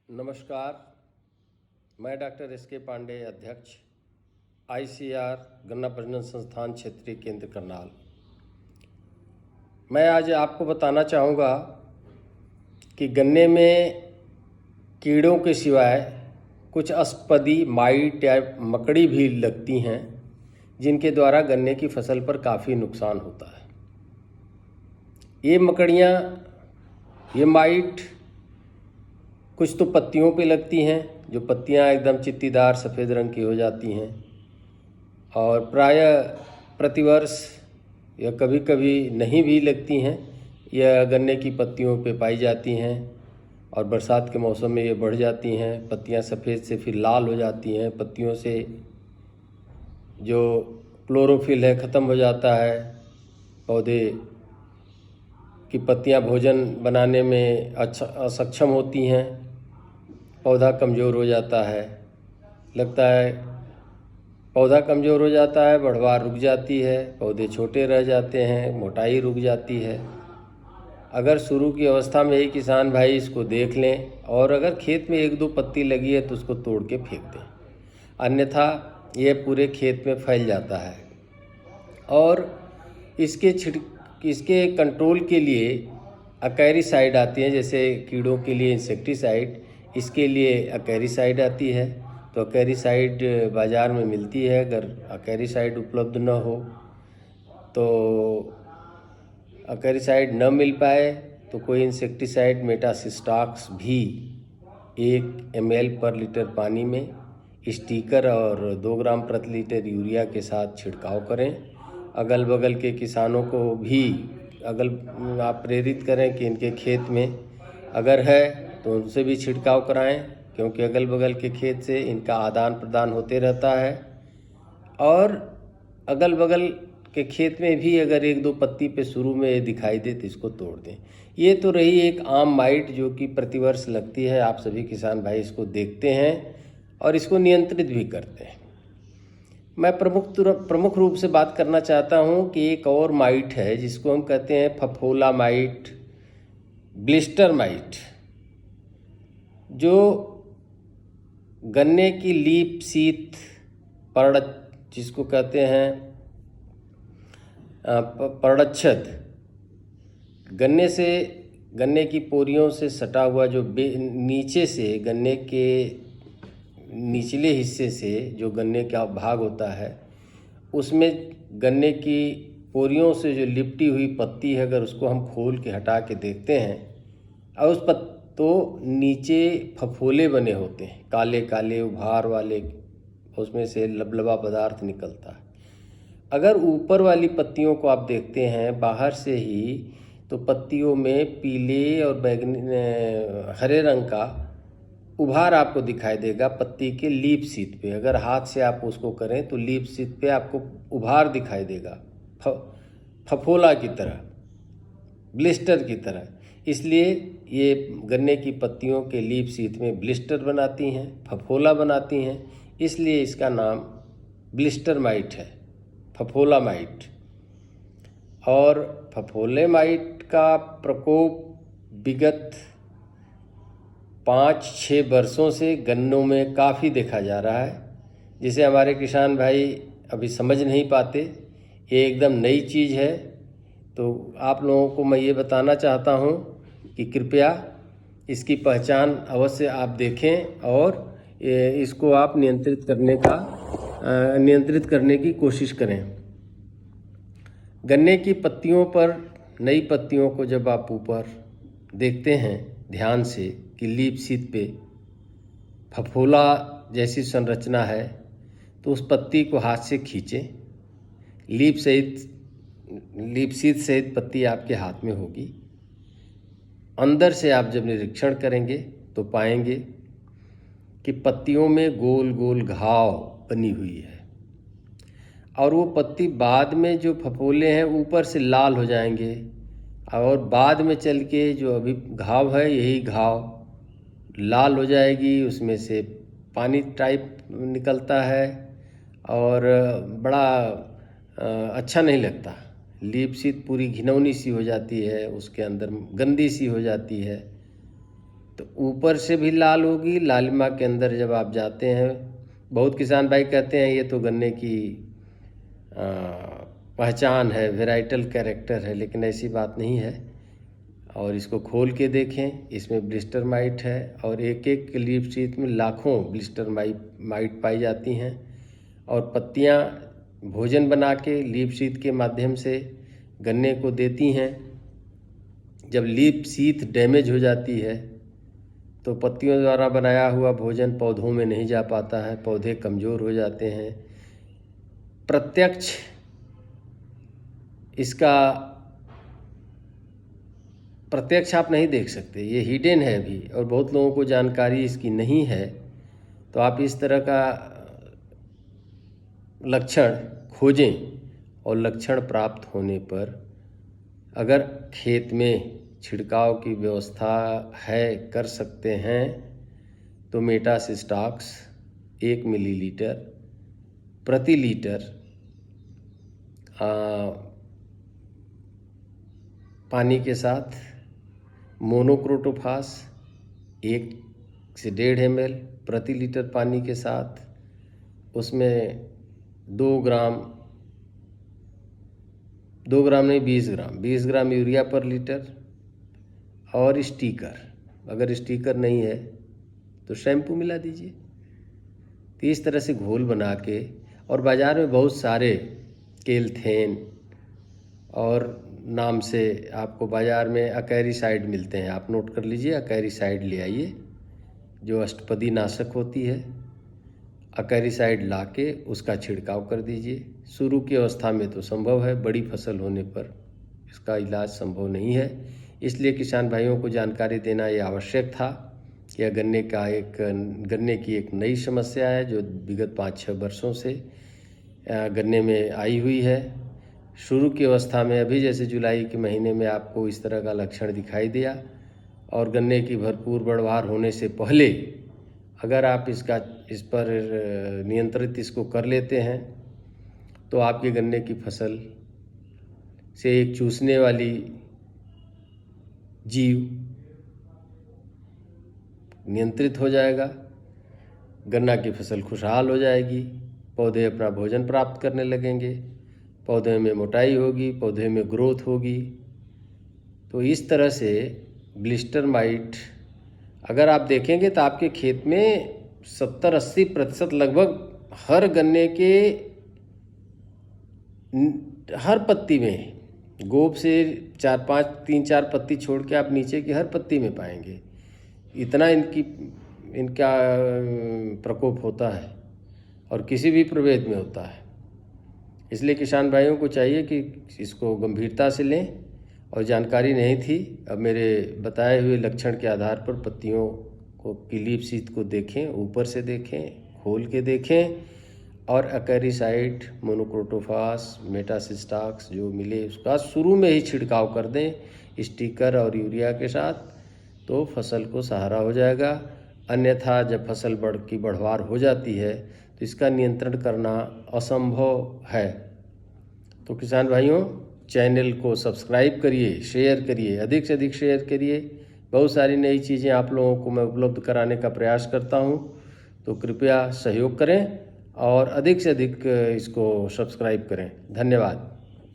नमस्कार। मैं doctor S के पांडे, अध्यक्ष ICR गन्ना प्रजनन संस्थान क्षेत्रीय केंद्र करनाल। मैं आज आपको बताना चाहूँगा कि गन्ने में कीड़ों के सिवाय कुछ अस्पदी, माइट या मकड़ी भी लगती हैं, जिनके द्वारा गन्ने की फसल पर काफ़ी नुकसान होता है। ये मकड़ियाँ, ये माइट कुछ तो पत्तियों पे लगती हैं, जो पत्तियां एकदम चित्तीदार सफ़ेद रंग की हो जाती हैं, और प्रायः प्रतिवर्ष या कभी कभी नहीं भी लगती हैं। यह गन्ने की पत्तियों पे पाई जाती हैं और बरसात के मौसम में ये बढ़ जाती हैं। पत्तियां सफ़ेद से फिर लाल हो जाती हैं। पत्तियों से जो क्लोरोफिल है ख़त्म हो जाता है। पौधे की पत्तियां भोजन बनाने में असक्षम होती हैं। पौधा कमज़ोर हो जाता है, लगता है पौधा कमज़ोर हो जाता है, बढ़वार रुक जाती है, पौधे छोटे रह जाते हैं, मोटाई रुक जाती है। अगर शुरू की अवस्था में ही किसान भाई इसको देख लें और अगर खेत में एक दो पत्ती लगी है तो उसको तोड़ के फेंक दें, अन्यथा ये पूरे खेत में फैल जाता है। और इसके कंट्रोल के लिए अकैरिसाइड आती है, जैसे कीड़ों के लिए इंसेक्टिसाइड, इसके लिए अकैरिसाइड आती है। तो अकैरिसाइड बाज़ार में मिलती है। अगर अकैरिसाइड उपलब्ध न हो तो अकैरिसाइड न मिल पाए तो कोई इंसेक्टिसाइड मेटासिस्टाक्स भी 1 ml पर लीटर पानी में स्टिकर और 2 ग्राम प्रति लीटर यूरिया के साथ छिड़काव करें। अगल बगल के किसानों को भी आप प्रेरित करें कि इनके खेत में अगर है तो उनसे भी छिड़काव कराएं, क्योंकि अगल बगल के खेत से इनका आदान प्रदान होते रहता है। और अगल बगल के खेत में भी अगर एक दो पत्ती पे शुरू में दिखाई दे तो इसको तोड़ दें। ये तो रही एक आम माइट जो कि प्रतिवर्ष लगती है। आप सभी किसान भाई इसको देखते हैं और इसको नियंत्रित भी करते हैं। मैं प्रमुख रूप से बात करना चाहता हूँ कि एक और माइट है जिसको हम कहते हैं फफोला माइट, ब्लिस्टर माइट, जो गन्ने की लीप शीत पर्ण, जिसको कहते हैं पर्णच्छद, गन्ने की पोरियों से सटा हुआ जो नीचे से गन्ने के निचले हिस्से से जो गन्ने का भाग होता है, उसमें गन्ने की पोरियों से जो लिपटी हुई पत्ती है, अगर उसको हम खोल के हटा के देखते हैं और उस तो नीचे फफोले बने होते हैं, काले काले उभार वाले, उसमें से लबलबा पदार्थ निकलता है। अगर ऊपर वाली पत्तियों को आप देखते हैं बाहर से ही, तो पत्तियों में पीले और बैगनी हरे रंग का उभार आपको दिखाई देगा। पत्ती के लीफ शीत पे अगर हाथ से आप उसको करें तो लीफ शीत पे आपको उभार दिखाई देगा, फफोला की तरह, ब्लिस्टर की तरह। इसलिए ये गन्ने की पत्तियों के लीफ शीत में ब्लिस्टर बनाती हैं, फफोला बनाती हैं, इसलिए इसका नाम ब्लिस्टर माइट है, फफोला माइट। और फफोले माइट का प्रकोप विगत 5-6 वर्षों से गन्नों में काफ़ी देखा जा रहा है, जिसे हमारे किसान भाई अभी समझ नहीं पाते। ये एकदम नई चीज़ है। तो आप लोगों को मैं ये बताना चाहता हूँ कि कृपया इसकी पहचान अवश्य आप देखें और इसको आप नियंत्रित करने की कोशिश करें। गन्ने की पत्तियों पर, नई पत्तियों को जब आप ऊपर देखते हैं ध्यान से कि लीफ शीत पे फफोला जैसी संरचना है, तो उस पत्ती को हाथ से खींचें। लीफ शीत सहित पत्ती आपके हाथ में होगी। अंदर से आप जब निरीक्षण करेंगे तो पाएंगे कि पत्तियों में गोल गोल घाव बनी हुई है, और वो पत्ती बाद में जो फफोले हैं ऊपर से लाल हो जाएंगे, और बाद में चल के जो अभी घाव है यही घाव लाल हो जाएगी, उसमें से पानी टाइप निकलता है और बड़ा अच्छा नहीं लगता। लीफ शीत पूरी घिनौनी सी हो जाती है, उसके अंदर गंदी सी हो जाती है। तो ऊपर से भी लाल होगी। लालिमा के अंदर जब आप जाते हैं, बहुत किसान भाई कहते हैं ये तो गन्ने की पहचान है, वेराइटल कैरेक्टर है, लेकिन ऐसी बात नहीं है। और इसको खोल के देखें, इसमें ब्लिस्टर माइट है और एक एक लीफ शीथ में लाखों ब्लिस्टर माइट पाई जाती हैं। और पत्तियां भोजन बना के लीफ शीथ के माध्यम से गन्ने को देती हैं। जब लीफ शीथ डैमेज हो जाती है तो पत्तियों द्वारा बनाया हुआ भोजन पौधों में नहीं जा पाता है, पौधे कमज़ोर हो जाते हैं। प्रत्यक्ष इसका प्रत्यक्ष आप नहीं देख सकते, ये हिडन है अभी, और बहुत लोगों को जानकारी इसकी नहीं है। तो आप इस तरह का लक्षण खोजें और लक्षण प्राप्त होने पर अगर खेत में छिड़काव की व्यवस्था है, कर सकते हैं, तो मेटासिस्टॉक्स 1 मिलीलीटर प्रति लीटर पानी के साथ, मोनोक्रोटोफास 1 से 1.5 ml प्रति लीटर पानी के साथ, उसमें 2 ग्राम नहीं 20 ग्राम यूरिया पर लीटर। और स्टिकर, अगर स्टिकर नहीं है तो शैम्पू मिला दीजिए। तो इस तरह से घोल बना के, और बाज़ार में बहुत सारे केलथेन और नाम से आपको बाज़ार में अकैरिसाइड मिलते हैं, आप नोट कर लीजिए, अकैरिसाइड ले आइए जो अष्टपदी नाशक होती है। अकैरिसाइड ला के उसका छिड़काव कर दीजिए। शुरू की अवस्था में तो संभव है, बड़ी फसल होने पर इसका इलाज संभव नहीं है। इसलिए किसान भाइयों को जानकारी देना ये आवश्यक था कि यह गन्ने की एक नई समस्या है जो विगत 5-6 वर्षों से गन्ने में आई हुई है। शुरू की अवस्था में अभी जैसे जुलाई के महीने में आपको इस तरह का लक्षण दिखाई दिया, और गन्ने की भरपूर बढ़वार होने से पहले अगर आप इस पर नियंत्रित इसको कर लेते हैं तो आपके गन्ने की फसल से एक चूसने वाली जीव नियंत्रित हो जाएगा, गन्ना की फसल खुशहाल हो जाएगी, पौधे अपना भोजन प्राप्त करने लगेंगे, पौधे में मोटाई होगी, पौधे में ग्रोथ होगी। तो इस तरह से ब्लिस्टर माइट अगर आप देखेंगे तो आपके खेत में 70-80% लगभग हर गन्ने के हर पत्ती में, गोब से 3-4 पत्ती छोड़ के आप नीचे की हर पत्ती में पाएंगे। इतना इनका प्रकोप होता है और किसी भी प्रभेद में होता है। इसलिए किसान भाइयों को चाहिए कि इसको गंभीरता से लें, और जानकारी नहीं थी, अब मेरे बताए हुए लक्षण के आधार पर पत्तियों को की लीफ शीथ को देखें, ऊपर से देखें, खोल के देखें, और अकैरिसाइड, मोनोक्रोटोफास, मेटासिस्टॉक्स जो मिले उसका शुरू में ही छिड़काव कर दें स्टिकर और यूरिया के साथ, तो फसल को सहारा हो जाएगा। अन्यथा जब फसल बढ़वार हो जाती है तो इसका नियंत्रण करना असंभव है। तो किसान भाइयों, चैनल को सब्सक्राइब करिए, शेयर करिए, अधिक से अधिक शेयर करिए। बहुत सारी नई चीज़ें आप लोगों को मैं उपलब्ध कराने का प्रयास करता हूं, तो कृपया सहयोग करें और अधिक से अधिक इसको सब्सक्राइब करें। धन्यवाद।